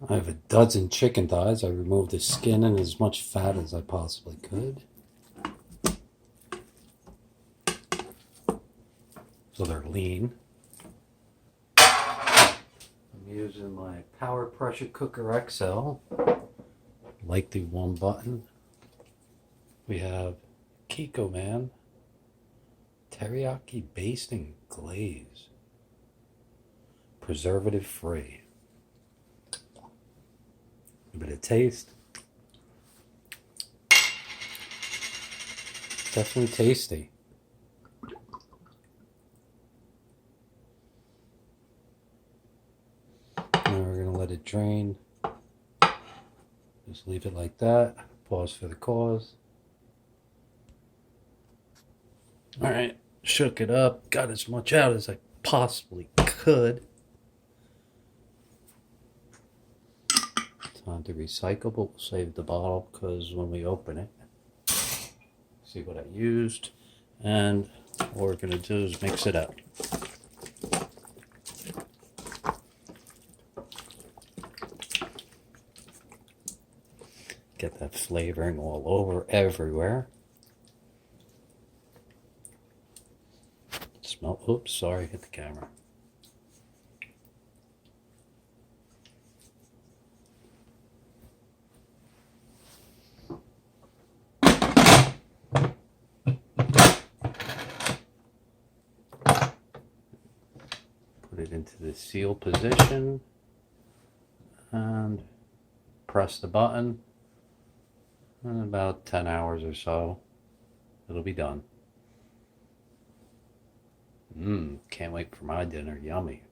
I have a dozen chicken thighs. I removed the skin and as much fat as I possibly could. So they're lean. I'm using my Power Pressure Cooker XL. Like the one button. We have Kikkoman Teriyaki Baste Glaze. Preservative free. A bit of taste. Definitely tasty. Now we're going to let it drain. Just leave it like that. Pause for the cause. Alright, shook it up. Got as much out as I possibly could. Time to recycle, but we'll save the bottle because when we open it, see what I used. And what we're going to do is mix it up. Get that flavoring all over everywhere. Smell, oops, sorry, hit the camera. Put it into the seal position and press the button. In about 10 hours or so, it'll be done. Can't wait for my dinner. Yummy.